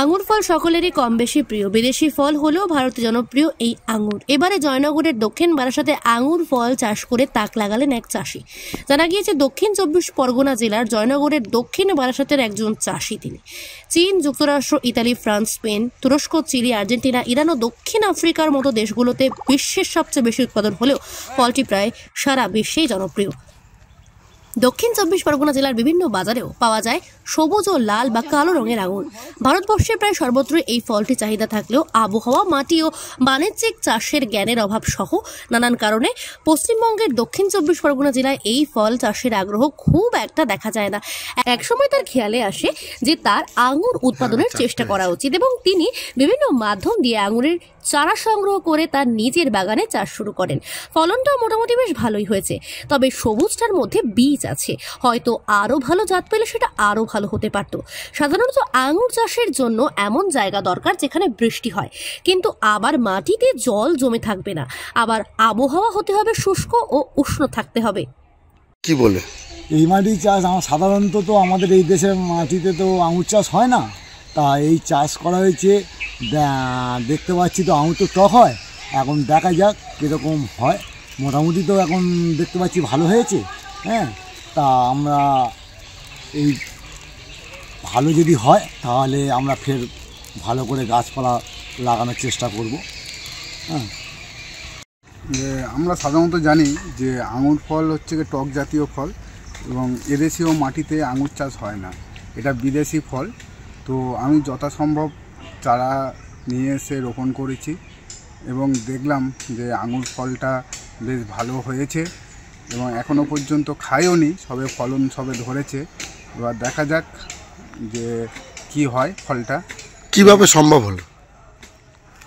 আঙুর ফল সকলেরই কম বেশি প্রিয়। বিদেশি ফল হলেও ভারতে জনপ্রিয় এই আঙুর। এবারে জয়নগরের দক্ষিণ বারাসাতে আঙুর ফল চাষ করে তাক লাগালেন এক চাষি। জানা গিয়েছে দক্ষিণ 24 পরগনা জেলার জয়নগরের দক্ষিণ বারাসাতের একজন চাষি তিনি। চীন, যুক্তরাষ্ট্র, ইতালি, ফ্রান্স, স্পেন, তুরস্ক, চিলি, আর্জেন্টিনা, ইরান ও দক্ষিণ আফ্রিকার মতো দেশগুলোতে বিশ্বের সবচেয়ে বেশি উৎপাদন হলেও ফলটি প্রায় সারা বিশ্বেই জনপ্রিয়। দক্ষিণ 24 পরগনা জেলার বিভিন্ন বাজারেও পাওয়া যায় সবুজ ও লাল বা কালো রঙের আঙুর। ভারতবর্ষের প্রায় সর্বত্রই এই ফলটি চাহিদা থাকলেও আবহাওয়া, মাটি ও বাণিজ্যিক চাষের জ্ঞানের অভাব সহ নানান কারণে পশ্চিমবঙ্গের দক্ষিণ 24 পরগনা জেলায় এই ফল চাষের আগ্রহ খুব একটা দেখা যায় না। একসময় তার খেয়ালে আসে যে তার আঙুর উৎপাদনের চেষ্টা করা উচিত এবং তিনি বিভিন্ন মাধ্যম দিয়ে আঙুরের চারা সংগ্রহ করে তার নিজের বাগানে চাষ শুরু করেন। ফলনটা মোটামুটি বেশ ভালোই হয়েছে, তবে সবুজটার মধ্যে বীজ আছে, হয়তো আরো ভালো জাত পেলে সেটা আরো ভালো হতে পারত। সাধারণত আঙুর চাষের জন্য এমন জায়গা দরকার যেখানে বৃষ্টি হয়, কিন্তু আবার মাটিতে জল জমে থাকবে না, আবার আবহাওয়া হতে হবে শুষ্ক ও উষ্ণ থাকতে হবে। কি বলে এই মাটি চাষ সাধারণত তো আমাদের এই দেশের মাটিতে তো আঙুর চাষ হয় না, তা এই চাষ করা হয়েছে। দেখতে পাচ্ছি তো আঙুর তো টক হয়, এখন দেখা যাক কীরকম হয়। মোটামুটি তো এখন দেখতে পাচ্ছি ভালো হয়েছে। হ্যাঁ, তা আমরা এই ভালো যদি হয় তাহলে আমরা ফের ভালো করে গাছপালা লাগানোর চেষ্টা করব। হ্যাঁ, আমরা সাধারণত জানি যে আঙুর ফল হচ্ছে টক জাতীয় ফল এবং এদেশীয় মাটিতে আঙুর চাষ হয় না, এটা বিদেশি ফল। তো আমি যথাসম্ভব চারা নিয়ে এসে রোপণ করেছি এবং দেখলাম যে আঙুর ফলটা বেশ ভালো হয়েছে এবং এখনও পর্যন্ত খাইও নি, সবে ফলন সবে ধরেছে। এবার দেখা যাক যে কি হয় ফলটা। কিভাবে সম্ভব হলো?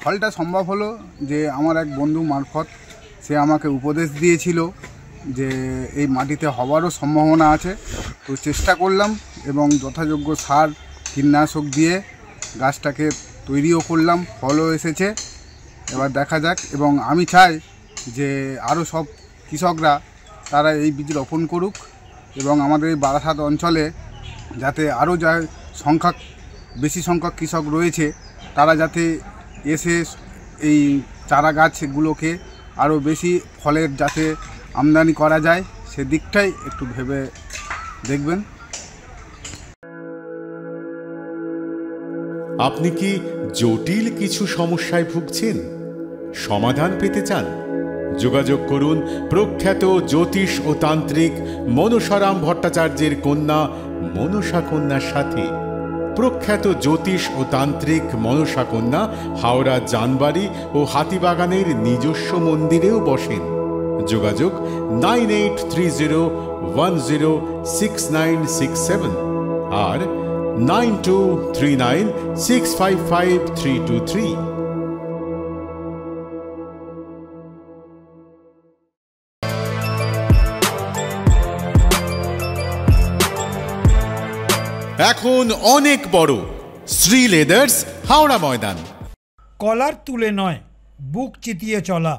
ফলটা সম্ভব হলো যে আমার এক বন্ধু মারফত সে আমাকে উপদেশ দিয়েছিল যে এই মাটিতে হওয়ারও সম্ভাবনা আছে। তো চেষ্টা করলাম এবং যথাযোগ্য সার, কীটনাশক দিয়ে গাছটাকে তৈরিও করলাম, ফলও এসেছে। এবার দেখা যাক, এবং আমি চাই যে আরও সব কৃষকরা তারা এই বীজ রোপণ করুক এবং আমাদের এই বারাসাত অঞ্চলে যাতে আরও যা বেশি সংখ্যক কৃষক রয়েছে তারা যাতে এসে এই চারা গাছগুলোকে আরও বেশি ফলের যাতে আমদানি করা যায় সেদিকটাই একটু ভেবে দেখবেন। আপনি কি জটিল কিছু সমস্যায় ভুগছেন? সমাধান পেতে চান? যোগাযোগ করুন প্রখ্যাত জ্যোতিষ ও তান্ত্রিক মনসারাম ভট্টাচার্যের কন্যা মনসা কন্যার সাথে। প্রখ্যাত জ্যোতিষ ও তান্ত্রিক মনসা কন্যা হাওড়া জানবাড়ি ও হাতিবাগানের নিজস্ব মন্দিরেও বসেন। যোগাযোগ 9830106967 আর 9239655323। এখন অনেক বড় শ্রী লেদার্স হাওড়া ময়দান। কলার তুলে নয়, বুক চিতিয়ে চলা।